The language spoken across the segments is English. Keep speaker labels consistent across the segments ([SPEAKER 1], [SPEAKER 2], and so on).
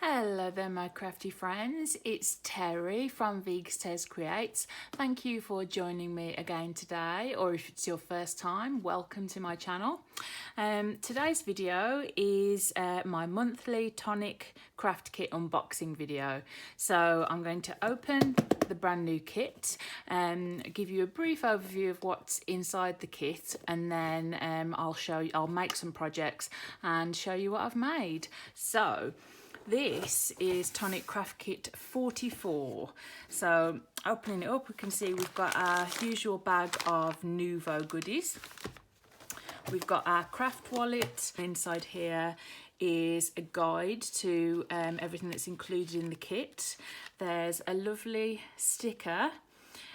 [SPEAKER 1] Hello there my crafty friends, it's Terry from Vegas Creates. Thank you for joining me again today, or if it's your first time, welcome to my channel. Today's video is my monthly Tonic Craft Kit unboxing video. So I'm going to open the brand new kit and give you a brief overview of what's inside the kit, and then I'll make some projects and show you what I've made. So this is Tonic Craft Kit 44. So opening it up, we can see we've got our usual bag of Nouveau goodies. We've got our craft wallet. Inside here is a guide to everything that's included in the kit. There's a lovely sticker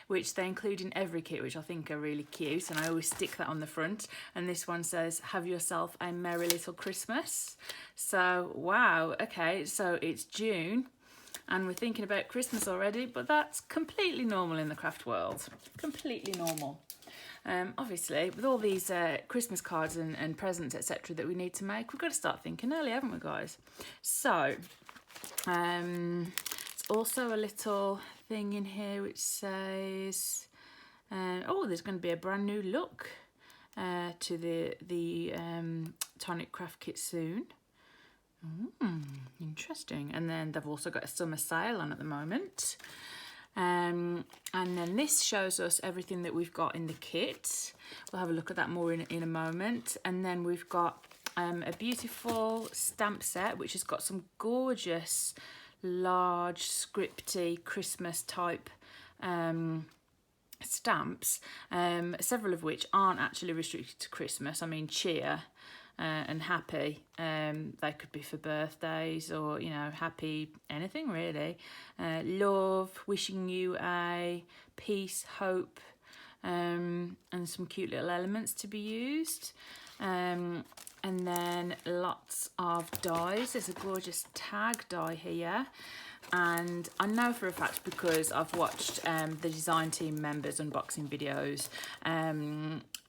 [SPEAKER 1] which they include in every kit, which I think are really cute, and I always stick that on the front. And this one says, "Have yourself a merry little Christmas." So wow, okay, so it's June and we're thinking about Christmas already, but that's completely normal in the craft world, completely normal. Obviously with all these Christmas cards and presents etc that we need to make, we've got to start thinking early, haven't we guys? So it's also a little thing in here which says oh, there's going to be a brand new look to the Tonic Craft Kit soon. Interesting. And then they've also got a summer sale on at the moment, and then this shows us everything that we've got in the kit. We'll have a look at that more in a moment. And then we've got a beautiful stamp set which has got some gorgeous large scripty Christmas type stamps, several of which aren't actually restricted to Christmas. I mean, cheer and happy, they could be for birthdays or, you know, happy anything really. Love, wishing you a peace, hope, and some cute little elements to be used. And then lots of dies. There's a gorgeous tag die here, and I know for a fact because I've watched the design team members unboxing videos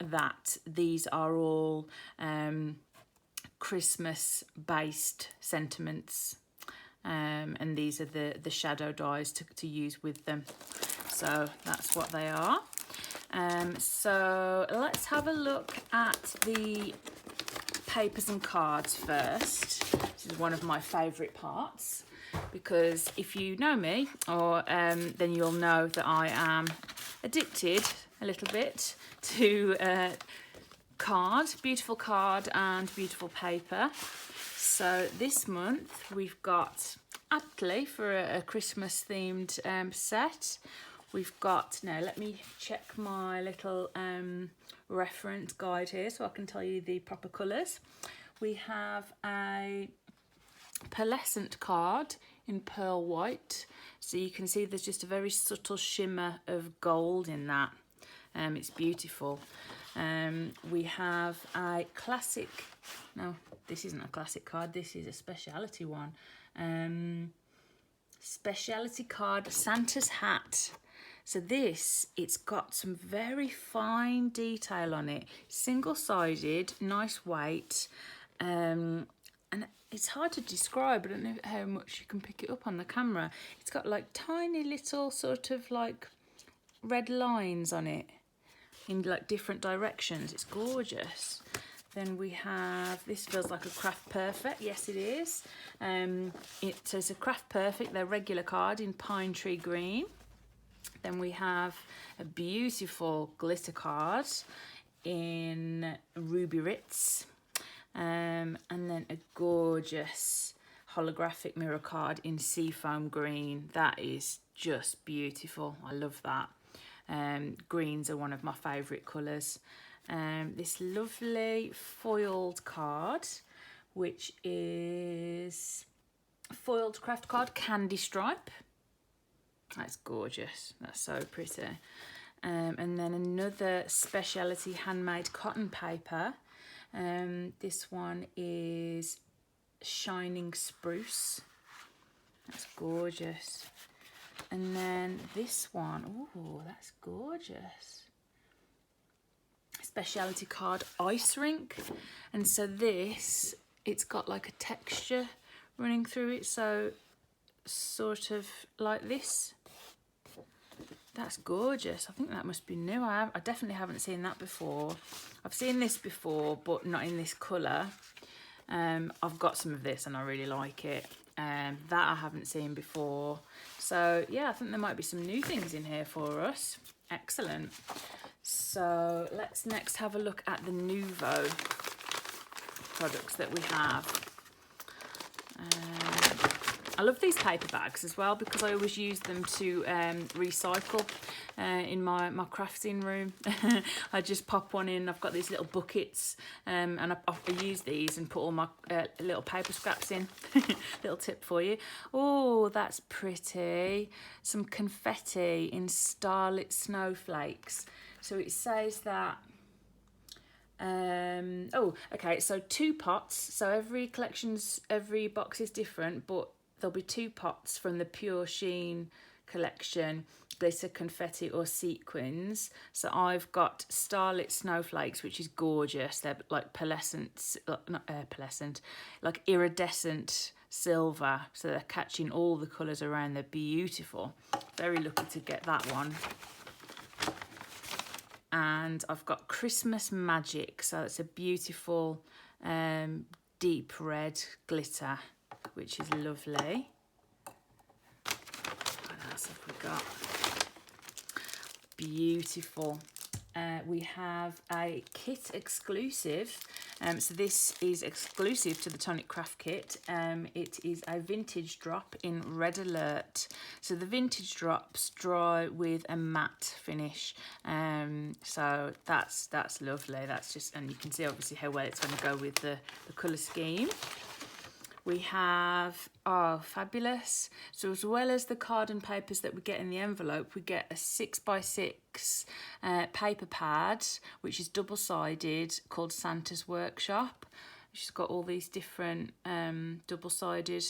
[SPEAKER 1] that these are all Christmas based sentiments, and these are the shadow dies to use with them. So that's what they are. So let's have a look at the papers and cards first. This is one of my favourite parts, because if you know me, or then you'll know that I am addicted a little bit to beautiful card and beautiful paper. So this month we've got, aptly for a Christmas themed set, we've got, now let me check my little reference guide here so I can tell you the proper colours. We have a pearlescent card in pearl white, so you can see there's just a very subtle shimmer of gold in that. It's beautiful. We have a classic, no, this isn't a classic card, this is a speciality one. Speciality card, Santa's hat. So this, it's got some very fine detail on it, single-sided, nice weight, and it's hard to describe. I don't know how much you can pick it up on the camera. It's got like tiny little sort of like red lines on it in like different directions. It's gorgeous. Then we have, this feels like a Craft Perfect. Yes, it is. It says a Craft Perfect, their regular card in Pine Tree Green. Then we have a beautiful glitter card in Ruby Ritz, and then a gorgeous holographic mirror card in Seafoam Green. That is just beautiful. I love that. Greens are one of my favourite colours. This lovely foiled card, which is a foiled craft card, Candy Stripe. That's gorgeous. That's so pretty. And then another Speciality handmade cotton paper. This one is Shining Spruce. That's gorgeous. And then this one, oh, that's gorgeous. Speciality card Ice Rink. And so this, it's got like a texture running through it, so sort of like this. That's gorgeous. I think that must be new. I definitely haven't seen that before. I've seen this before, but not in this colour. I've got some of this and I really like it. That I haven't seen before. So yeah, I think there might be some new things in here for us. Excellent. So let's next have a look at the Nouveau products that we have. I love these paper bags as well because I always use them to recycle in my crafting room. I just pop one in. I've got these little buckets and I use these and put all my little paper scraps in. Little tip for you. Oh, that's pretty. Some confetti in starlit snowflakes. So it says that oh, okay, so 2 pots. So every box is different, but there'll be 2 pots from the Pure Sheen collection, glitter, confetti or sequins. So I've got starlit snowflakes, which is gorgeous. They're like pearlescent, not pearlescent, like iridescent silver. So they're catching all the colours around. They're beautiful. Very lucky to get that one. And I've got Christmas Magic. So it's a beautiful deep red glitter, which is lovely. What else have we got? Beautiful. We have a kit exclusive. So this is exclusive to the Tonic Craft Kit. It is a vintage drop in Red Alert. So the vintage drops dry with a matte finish. So that's lovely. That's just, and you can see obviously how well it's going to go with the colour scheme. We have, oh, fabulous. So as well as the card and papers that we get in the envelope, we get a 6x6 paper pad, which is double-sided, called Santa's Workshop. She's got all these different double-sided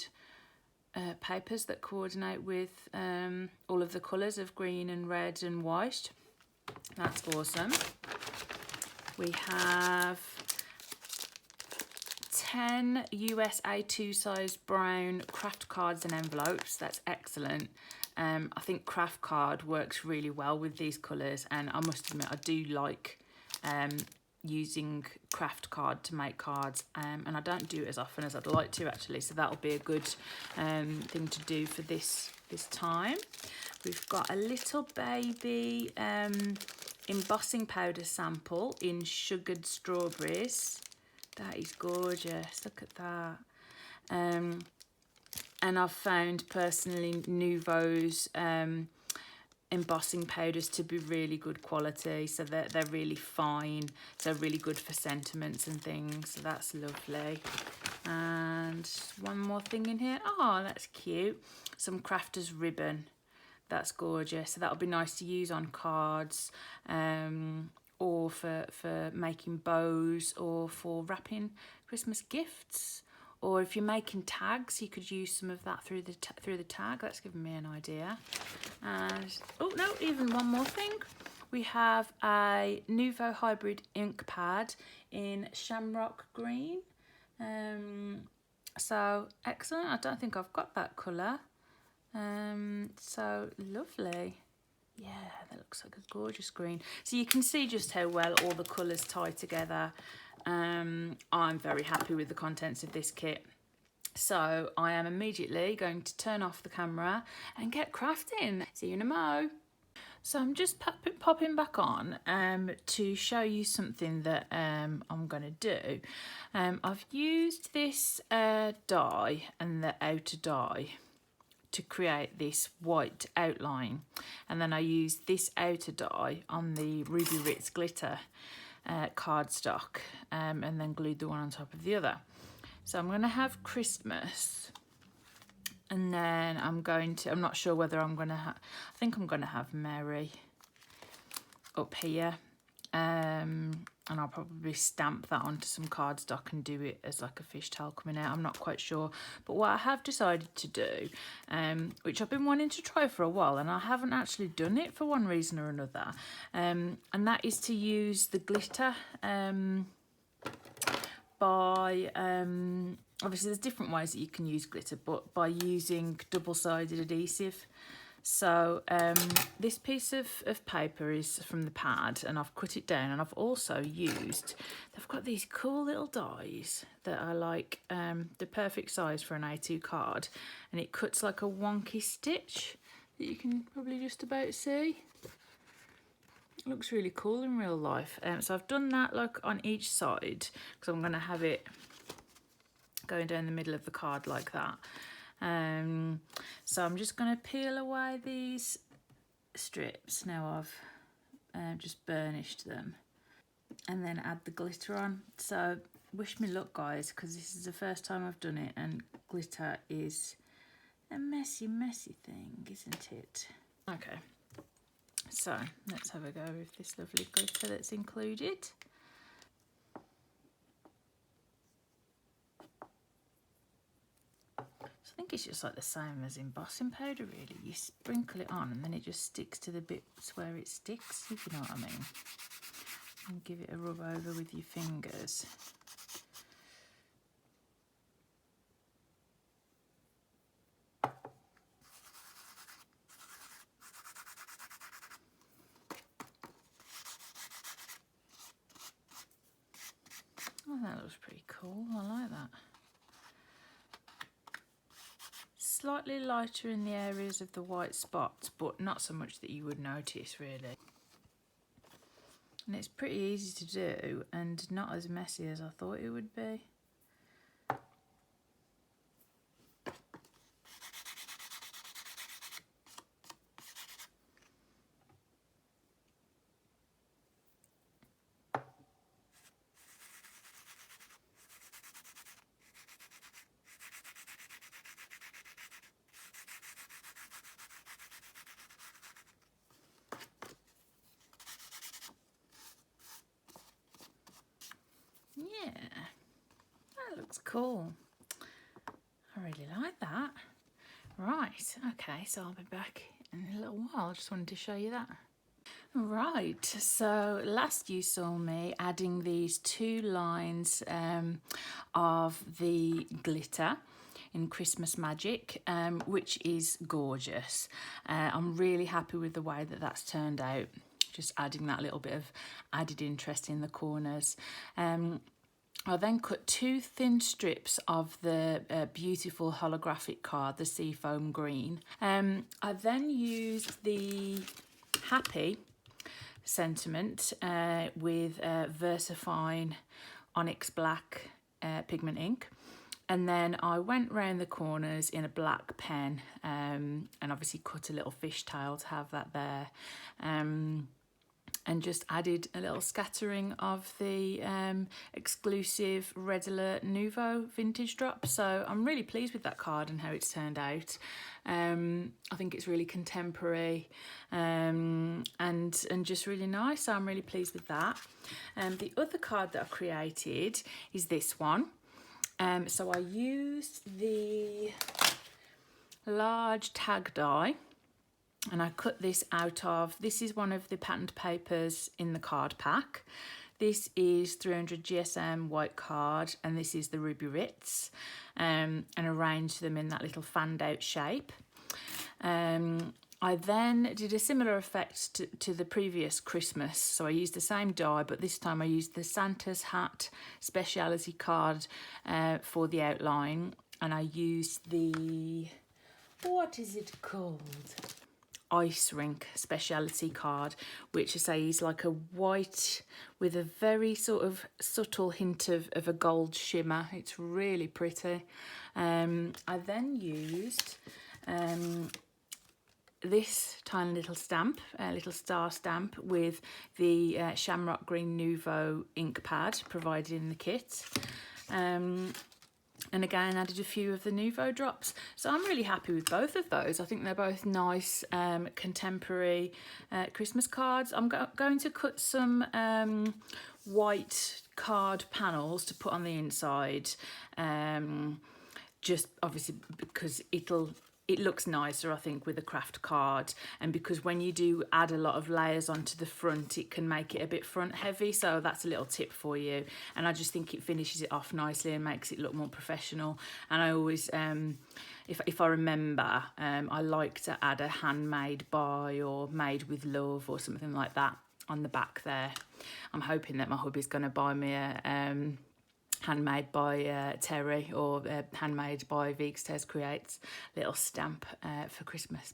[SPEAKER 1] papers that coordinate with all of the colours of green and red and white. That's awesome. We have 10 US A2 size brown craft cards and envelopes. That's excellent. I think craft card works really well with these colours, and I must admit I do like using craft card to make cards, and I don't do it as often as I'd like to actually, so that'll be a good thing to do for this time. We've got a little baby embossing powder sample in sugared strawberries. That is gorgeous, look at that. And I've found personally Nouveau's embossing powders to be really good quality, so they're really fine, so really good for sentiments and things, so that's lovely. And one more thing in here, oh that's cute, some crafter's ribbon. That's gorgeous, so that'll be nice to use on cards, or for making bows, or for wrapping Christmas gifts, or if you're making tags, you could use some of that through the tag. That's given me an idea. And oh no, even one more thing. We have a Nouveau Hybrid Ink Pad in Shamrock Green. So excellent. I don't think I've got that colour. So lovely. Yeah, that looks like a gorgeous green. So you can see just how well all the colours tie together. I'm very happy with the contents of this kit. So I am immediately going to turn off the camera and get crafting. See you in a mo. So I'm just popping back on to show you something that I'm going to do. I've used this die and the outer die to create this white outline, and then I used this outer die on the Ruby Ritz glitter cardstock, and then glued the one on top of the other. So I'm going to have Christmas, and then I'm not sure whether I'm going to have, I think I'm going to have Mary up here, and I'll probably stamp that onto some cardstock and do it as like a fishtail coming out. I'm not quite sure, but what I have decided to do, which I've been wanting to try for a while, and I haven't actually done it for one reason or another, and that is to use the glitter by obviously there's different ways that you can use glitter, but by using double-sided adhesive. So this piece of paper is from the pad, and I've cut it down, and I've also used, they've got these cool little dies that are like the perfect size for an A2 card, and it cuts like a wonky stitch that you can probably just about see. It looks really cool in real life. So I've done that like on each side, because I'm going to have it going down the middle of the card like that. So I'm just going to peel away these strips. Now I've just burnished them, and then add the glitter on. So wish me luck, guys, because this is the first time I've done it, and glitter is a messy thing, isn't it? Okay, so let's have a go with this lovely glitter that's included. I think it's just like the same as embossing powder, really. You sprinkle it on and then it just sticks to the bits where it sticks, if you know what I mean. And give it a rub over with your fingers. Oh, that looks pretty cool. I like that. Slightly lighter in the areas of the white spots, but not so much that you would notice, really. And it's pretty easy to do and not as messy as I thought it would be. Yeah, that looks cool. I really like that. Right, okay, so I'll be back in a little while. I just wanted to show you that. Right, so last you saw me adding these two lines of the glitter in Christmas Magic, which is gorgeous. I'm really happy with the way that that's turned out, just adding that little bit of added interest in the corners. I then cut two thin strips of the beautiful holographic card, the Seafoam Green. I then used the Happy sentiment with Versafine Onyx Black pigment ink. And then I went round the corners in a black pen and obviously cut a little fishtail to have that there. And just added a little scattering of the exclusive Red Alert Nouveau vintage drop. So I'm really pleased with that card and how it's turned out. I think it's really contemporary and just really nice. So I'm really pleased with that. The other card that I created is this one. So I used the large tag die, and I cut this out of, this is one of the patterned papers in the card pack. This is 300 GSM white card, and this is the Ruby Ritz, and arranged them in that little fanned out shape. I then did a similar effect to the previous Christmas. So I used the same die, but this time I used the Santa's Hat Speciality card for the outline. And I used the, what is it called? Ice Rink Speciality card, which I say is like a white with a very sort of subtle hint of a gold shimmer. It's really pretty. I then used this tiny little stamp, a little star stamp with the Shamrock Green Nouveau ink pad provided in the kit. And again, added a few of the Nouveau drops. So I'm really happy with both of those. I think they're both nice contemporary Christmas cards. I'm going to cut some white card panels to put on the inside, just obviously because it'll it looks nicer, I think, with a craft card, and because when you do add a lot of layers onto the front, it can make it a bit front heavy, so that's a little tip for you. And I just think it finishes it off nicely and makes it look more professional. And I always if I remember, I like to add a handmade by or made with love or something like that on the back there. I'm hoping that my hubby's going to buy me a handmade by Terry or handmade by Veeks Tez Creates little stamp for Christmas,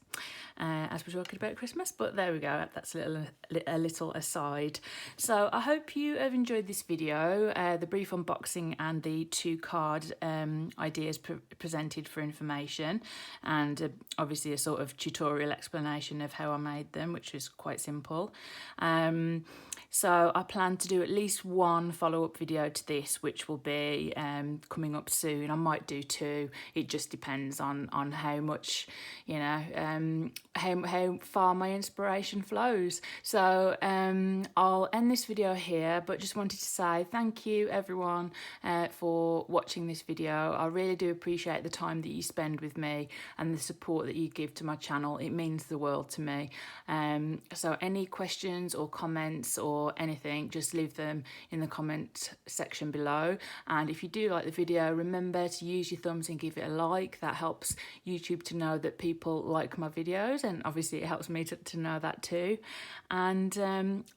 [SPEAKER 1] as we're talking about Christmas. But there we go, that's a little aside. So I hope you have enjoyed this video, the brief unboxing and the 2 card ideas presented for information, and obviously a sort of tutorial explanation of how I made them, which is quite simple. So I plan to do at least 1 follow-up video to this, which will be coming up soon. I might do 2. It just depends on how much, you know, how far my inspiration flows. So I'll end this video here, but just wanted to say thank you everyone for watching this video. I really do appreciate the time that you spend with me and the support that you give to my channel. It means the world to me. So any questions or comments or anything, just leave them in the comment section below. And if you do like the video, remember to use your thumbs and give it a like. That helps YouTube to know that people like my videos, and obviously it helps me to know that too. And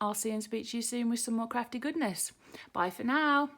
[SPEAKER 1] I'll see and speak to you soon with some more crafty goodness. Bye for now.